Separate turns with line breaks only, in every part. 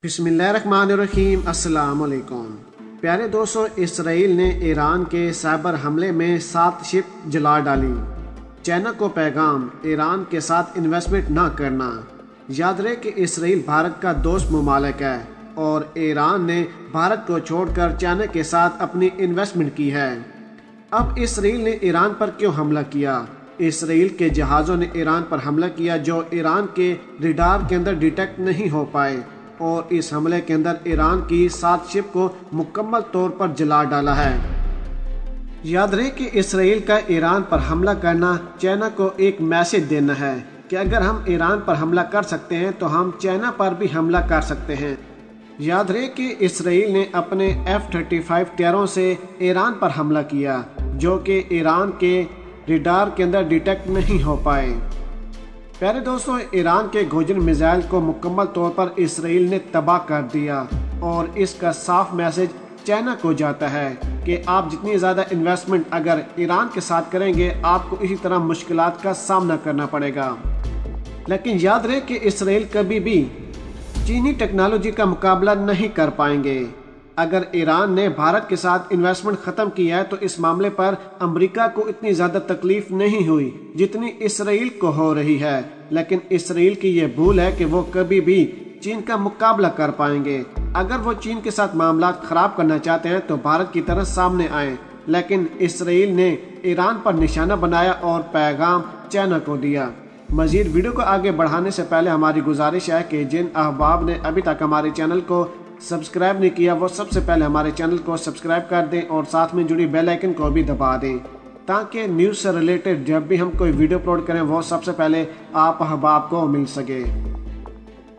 बिस्मिल्लाहिर्रहमानिर्रहीम। अस्सलाम वालेकुम। प्यारे दोस्तों, इसराइल ने ईरान के साइबर हमले में 7 शिप जला डाली। चाइना को पैगाम, ईरान के साथ इन्वेस्टमेंट ना करना। याद रहे कि इसराइल भारत का दोस्त मुमालिक है और ईरान ने भारत को छोड़कर चाइना के साथ अपनी इन्वेस्टमेंट की है। अब इसराइल ने ईरान पर क्यों हमला किया? इसराइल के जहाज़ों ने ईरान पर हमला किया जो ईरान के रडार के अंदर डिटेक्ट नहीं हो पाए, और इस हमले के अंदर ईरान की 7 शिप को मुकम्मल तौर पर जला डाला है। याद रहे कि इसराइल का ईरान पर हमला करना चाइना को एक मैसेज देना है कि अगर हम ईरान पर हमला कर सकते हैं तो हम चाइना पर भी हमला कर सकते हैं। याद रहे कि इसराइल ने अपने F-35 टैरों से ईरान पर हमला किया जो कि ईरान के रडार के अंदर डिटेक्ट नहीं हो पाए। प्यारे दोस्तों, ईरान के गोजन मिसाइल को मुकम्मल तौर पर इसराइल ने तबाह कर दिया और इसका साफ मैसेज चाइना को जाता है कि आप जितनी ज़्यादा इन्वेस्टमेंट अगर ईरान के साथ करेंगे आपको इसी तरह मुश्किलात का सामना करना पड़ेगा। लेकिन याद रहे कि इसराइल कभी भी चीनी टेक्नोलॉजी का मुकाबला नहीं कर पाएंगे। अगर ईरान ने भारत के साथ इन्वेस्टमेंट ख़त्म किया है तो इस मामले पर अमेरिका को इतनी ज़्यादा तकलीफ नहीं हुई जितनी इसराइल को हो रही है। लेकिन इसराइल की ये भूल है कि वो कभी भी चीन का मुकाबला कर पाएंगे। अगर वो चीन के साथ मामला ख़राब करना चाहते हैं तो भारत की तरह सामने आए, लेकिन इसराइल ने ईरान पर निशाना बनाया और पैगाम चाइना को दिया। मज़ीद वीडियो को आगे बढ़ाने से पहले हमारी गुजारिश है कि जिन अहबाब ने अभी तक हमारे चैनल को सब्सक्राइब नहीं किया वो सबसे पहले हमारे चैनल को सब्सक्राइब कर दें और साथ में जुड़ी बेल आइकन को भी दबा दें ताकि न्यूज़ से रिलेटेड जब भी हम कोई वीडियो अपलोड करें वो सबसे पहले आप अहबाब को मिल सके।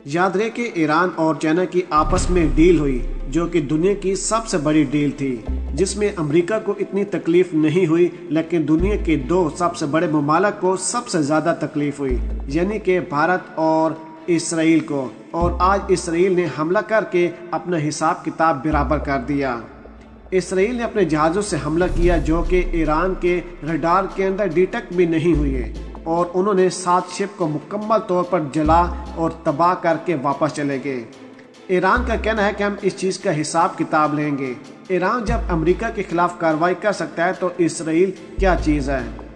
याद रहे कि ईरान और चाइना की आपस में डील हुई जो कि दुनिया की सबसे बड़ी डील थी, जिसमें अमेरिका को इतनी तकलीफ नहीं हुई लेकिन दुनिया के 2 सबसे बड़े मुमालिक को सबसे ज़्यादा तकलीफ हुई, यानी कि भारत और इसराइल को। और आज इसराइल ने हमला करके अपना हिसाब किताब बराबर कर दिया। इसराइल ने अपने जहाज़ों से हमला किया जो कि ईरान के रडार के अंदर डिटेक्ट भी नहीं हुए, और उन्होंने 7 शिप को मुकम्मल तौर पर जला और तबाह करके वापस चले गए। ईरान का कहना है कि हम इस चीज़ का हिसाब किताब लेंगे। ईरान जब अमेरिका के खिलाफ कार्रवाई कर सकता है तो इसराइल क्या चीज़ है?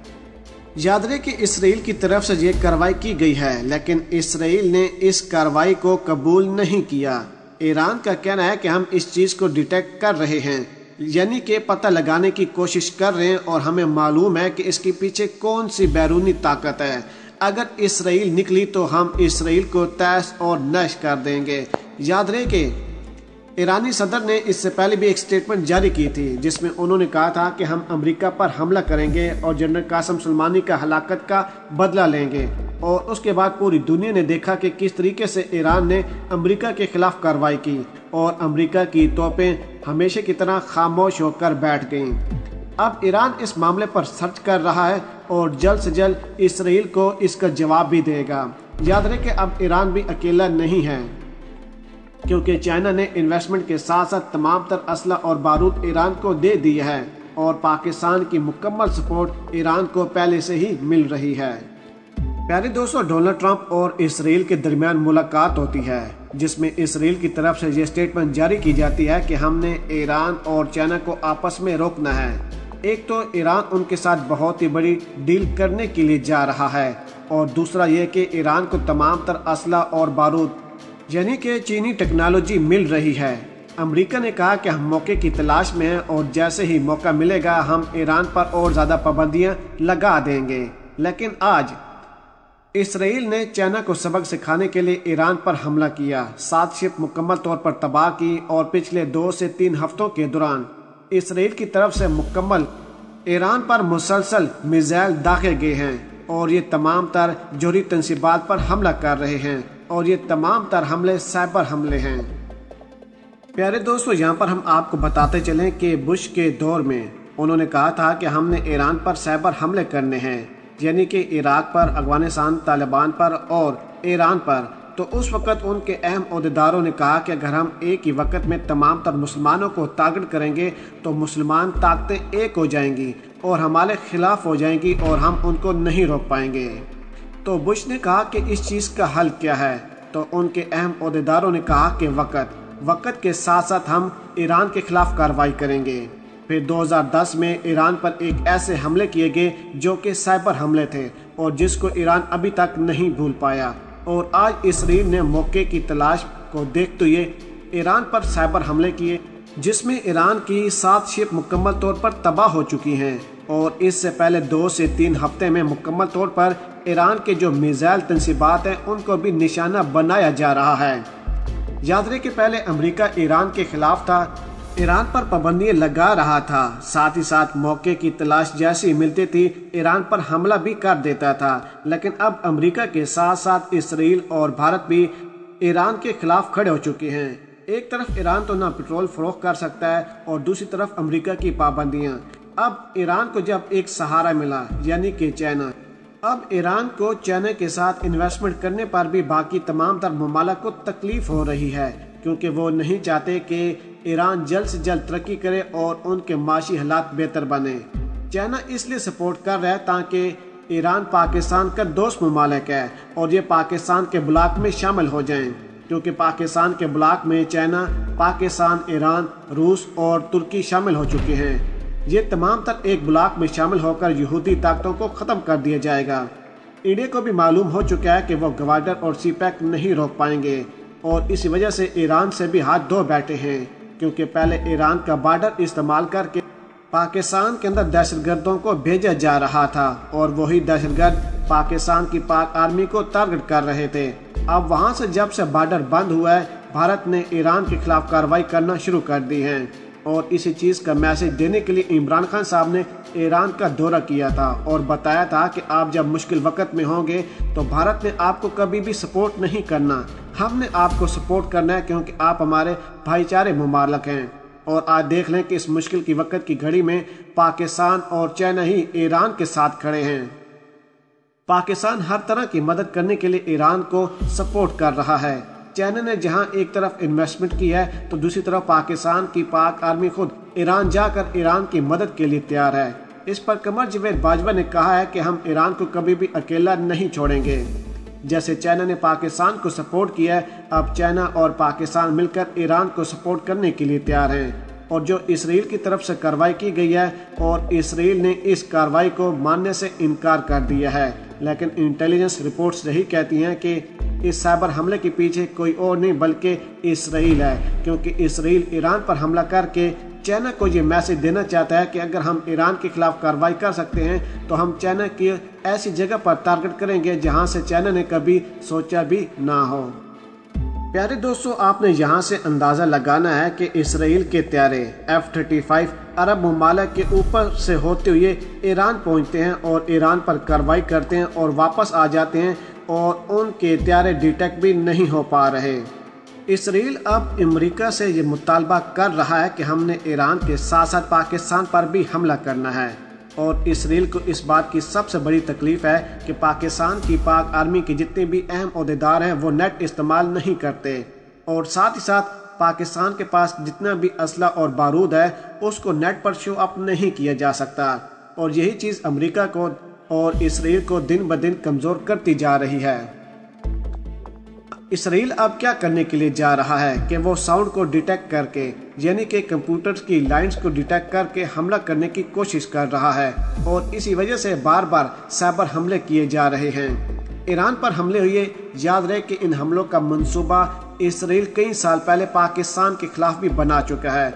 याद रहे कि इसराइल की तरफ से ये कार्रवाई की गई है लेकिन इसराइल ने इस कार्रवाई को कबूल नहीं किया। ईरान का कहना है कि हम इस चीज़ को डिटेक्ट कर रहे हैं, यानी कि पता लगाने की कोशिश कर रहे हैं और हमें मालूम है कि इसके पीछे कौन सी बैरूनी ताकत है। अगर इसराइल निकली तो हम इसराइल को तहस और नश कर देंगे। याद रहे कि ईरानी सदर ने इससे पहले भी एक स्टेटमेंट जारी की थी जिसमें उन्होंने कहा था कि हम अमेरिका पर हमला करेंगे और जनरल कासिम सुलेमानी का हलाकत का बदला लेंगे। और उसके बाद पूरी दुनिया ने देखा कि किस तरीके से ईरान ने अमेरिका के खिलाफ कार्रवाई की और अमेरिका की तोपें हमेशा की तरह खामोश होकर बैठ गईं। अब ईरान इस मामले पर सर्च कर रहा है और जल्द से जल्द इसराइल को इसका जवाब भी देगा। याद रहे कि अब ईरान भी अकेला नहीं है, क्योंकि चाइना ने इन्वेस्टमेंट के साथ साथ तमाम तर असला और बारूद ईरान को दे दिया है और पाकिस्तान की मुकम्मल सपोर्ट ईरान को पहले से ही मिल रही है। प्यारे दोस्तों, डोनाल्ड ट्रंप और इसराइल के दरमियान मुलाकात होती है जिसमें इसराइल की तरफ से ये स्टेटमेंट जारी की जाती है कि हमने ईरान और चाइना को आपस में रोकना है। एक तो ईरान उनके साथ बहुत ही बड़ी डील करने के लिए जा रहा है और दूसरा ये कि ईरान को तमाम तर असला और बारूद यानी कि चीनी टेक्नोलॉजी मिल रही है। अमेरिका ने कहा कि हम मौके की तलाश में हैं और जैसे ही मौका मिलेगा हम ईरान पर और ज़्यादा पाबंदियां लगा देंगे। लेकिन आज इसराइल ने चाइना को सबक सिखाने के लिए ईरान पर हमला किया, 7 शिप मुकम्मल तौर पर तबाह की और पिछले 2 से 3 हफ्तों के दौरान इसराइल की तरफ से मुकम्मल ईरान पर मुसलसल मिसाइल दागे गए हैं और ये तमाम तर जोहरी तंसीबात पर हमला कर रहे हैं और ये तमाम तर हमले साइबर हमले हैं। प्यारे दोस्तों, यहाँ पर हम आपको बताते चलें कि बुश के दौर में उन्होंने कहा था कि हमने ईरान पर साइबर हमले करने हैं, यानी कि इराक पर, अफगानिस्तान, तालिबान पर और ईरान पर। तो उस वक़्त उनके अहम ओहदेदारों ने कहा कि अगर हम एक ही वक्त में तमाम तर मुसलमानों को टारगेट करेंगे तो मुसलमान ताकतें एक हो जाएंगी और हमारे खिलाफ हो जाएंगी और हम उनको नहीं रोक पाएंगे। तो बुश ने कहा कि इस चीज़ का हल क्या है? تو ان کے اہم عہدیداروں نے کہا کہ وقت کے ساتھ ساتھ ہم ایران کے خلاف کارروائی کریں گے۔ پھر 2010 میں ایران پر ایک ایسے حملے کیے گئے جو کہ سائبر حملے تھے اور جس کو ایران ابھی تک نہیں بھول پایا، اور آج اسرائیل نے موقع کی تلاش کو دیکھتے ہوئے ایران پر سائبر حملے کیے، جس میں ایران کی 7 شپ مکمل طور پر تباہ ہو چکی ہیں، اور اس سے پہلے 2 سے 3 ہفتے میں مکمل طور پر ایران کے جو میزائل تنصیبات ہیں ان کو بھی نشانہ بنایا جا رہا ہے۔ یاد رہے کہ پہلے امریکہ ایران کے خلاف تھا، ایران پر پابندیاں لگا رہا تھا، ساتھ ہی ساتھ موقع کی تلاش جیسی ملتی تھی ایران پر حملہ بھی کر دیتا تھا، لیکن اب امریکہ کے ساتھ ساتھ اسرائیل اور بھارت بھی ایران کے خلاف کھڑے ہو چکے ہیں۔ ایک طرف ایران تو نہ پیٹرول فروخت کر سکتا ہے اور دوسری طرف امریکہ کی پابندیاں۔ اب ایران کو جب ایک سہارا ملا یعنی کہ چائنا، اب ایران کو چائنا کے ساتھ انویسٹمنٹ کرنے پر بھی باقی تمام تر ممالک کو تکلیف ہو رہی ہے، کیونکہ وہ نہیں چاہتے کہ ایران جلد سے جلد ترقی کرے اور ان کے معاشی حالات بہتر بنے۔ چائنا اس لیے سپورٹ کر رہا ہے تاکہ ایران پاکستان کا دوست ممالک ہے اور یہ پاکستان کے بلاک میں شامل ہو جائیں، کیونکہ پاکستان کے بلاک میں چائنا، پاکستان، ایران، روس اور ترکی شامل ہو چکے ہیں۔ یہ تمام تر ایک بلاک میں شامل ہو کر یہودی طاقتوں کو ختم کر دیا جائے گا۔ انڈیا کو بھی معلوم ہو چکا ہے کہ وہ گوارڈر اور سی پیک نہیں روک پائیں گے، اور اسی وجہ سے ایران سے بھی ہاتھ دھو بیٹھے ہیں، کیونکہ پہلے ایران کا بارڈر استعمال کر کے پاکستان کے اندر دہشت گردوں کو بھیجا جا رہا تھا، اور وہی دہشت گرد پاکستان کی پاک آرمی کو ٹارگٹ کر رہے تھے۔ اب وہاں سے جب سے بارڈر بند ہوا ہے، بھارت نے ایران کے خلاف کارروائی کرنا شروع کر دی ہے، اور اسی چیز کا میسج دینے کے لیے عمران خان صاحب نے ایران کا دورہ کیا تھا اور بتایا تھا کہ آپ جب مشکل وقت میں ہوں گے تو بھارت نے آپ کو کبھی بھی سپورٹ نہیں کرنا، ہم نے آپ کو سپورٹ کرنا ہے، کیونکہ آپ ہمارے بھائی چارے ممالک ہیں۔ اور آج دیکھ لیں کہ اس مشکل کی وقت کی گھڑی میں پاکستان اور چائنا ہی ایران کے ساتھ کھڑے ہیں۔ پاکستان ہر طرح کی مدد کرنے کے لیے ایران کو سپورٹ کر رہا ہے۔ چائنا نے جہاں ایک طرف انویسٹمنٹ کی ہے تو دوسری طرف پاکستان کی پاک آرمی خود ایران جا کر ایران کی مدد کے لیے تیار ہے۔ اس پر قمر جاوید باجوہ نے کہا ہے کہ ہم ایران کو کبھی بھی اکیلا نہیں چھوڑیں گے۔ جیسے چائنا نے پاکستان کو سپورٹ کیا ہے، اب چائنا اور پاکستان مل کر ایران کو سپورٹ کرنے کے لیے تیار ہیں، اور جو اسرائیل کی طرف سے کارروائی کی گئی ہے اور اسرائیل نے اس کارروائی کو ماننے سے انکار کر دیا ہے، لیکن انٹیلیجنس رپورٹس یہی کہتی ہیں کہ اس سائبر حملے کے پیچھے کوئی اور نہیں بلکہ اسرائیل ہے، کیونکہ اسرائیل ایران پر حملہ کر کے چائنا کو یہ میسج دینا چاہتا ہے کہ اگر ہم ایران کے خلاف کارروائی کر سکتے ہیں تو ہم چائنا کی ایسی جگہ پر ٹارگٹ کریں گے جہاں سے چائنا نے کبھی سوچا بھی نہ ہو۔ پیارے دوستو، آپ نے یہاں سے اندازہ لگانا ہے کہ اسرائیل کے طیارے F-35 عرب ممالک کے اوپر سے ہوتے ہوئے ایران پہنچتے ہیں اور ایران پر کارروائی کرتے ہیں اور واپس آ جاتے ہیں، اور ان کے طیارے ڈیٹیکٹ بھی نہیں ہو پا رہے۔ اسرائیل اب امریکہ سے یہ مطالبہ کر رہا ہے کہ ہم نے ایران کے ساتھ ساتھ پاکستان پر بھی حملہ کرنا ہے، اور اسرائیل کو اس بات کی سب سے بڑی تکلیف ہے کہ پاکستان کی پاک آرمی کے جتنے بھی اہم عہدیدار ہیں وہ نیٹ استعمال نہیں کرتے، اور ساتھ ہی ساتھ پاکستان کے پاس جتنا بھی اسلحہ اور بارود ہے اس کو نیٹ پر شو اپ نہیں کیا جا سکتا، اور یہی چیز امریکہ کو اور اسرائیل کو دن بدن کمزور کرتی جا رہی ہے۔ اسرائیل اب کیا کرنے کے لیے جا رہا ہے کہ وہ ساؤنڈ کو ڈیٹیکٹ کر کے، یعنی کہ کمپیوٹرز کی لائنز کو ڈیٹیکٹ کر کے حملہ کرنے کی کوشش کر رہا ہے، اور اسی وجہ سے بار بار سائبر حملے کیے جا رہے ہیں۔ ایران پر حملے ہوئے، یاد رہے کہ ان حملوں کا منصوبہ اسرائیل کئی سال پہلے پاکستان کے خلاف بھی بنا چکا ہے،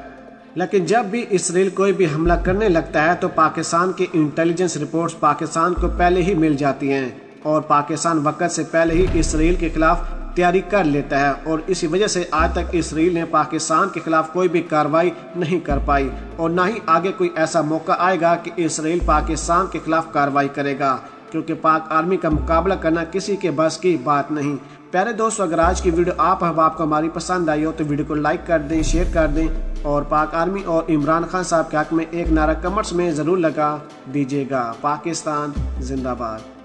لیکن جب بھی اسرائیل کوئی بھی حملہ کرنے لگتا ہے تو پاکستان کی انٹیلیجنس رپورٹس پاکستان کو پہلے ہی مل جاتی ہیں، اور پاکستان وقت سے پہلے ہی اسرائیل کے خلاف تیاری کر لیتا ہے، اور اسی وجہ سے آج تک اسرائیل نے پاکستان کے خلاف کوئی بھی کارروائی نہیں کر پائی، اور نہ ہی آگے کوئی ایسا موقع آئے گا کہ اسرائیل پاکستان کے خلاف کارروائی کرے گا، کیونکہ پاک آرمی کا مقابلہ کرنا کسی کے بس کی بات نہیں۔ پیارے دوستو، اگر آج کی ویڈیو آپ کو ہماری پسند آئی ہو تو ویڈیو کو لائک کر دیں، شیئر کر دیں، اور پاک آرمی اور عمران خان صاحب کے حق میں ایک نعرہ کمنٹس میں ضرور لگا دیجیے گا۔ پاکستان زندہ باد۔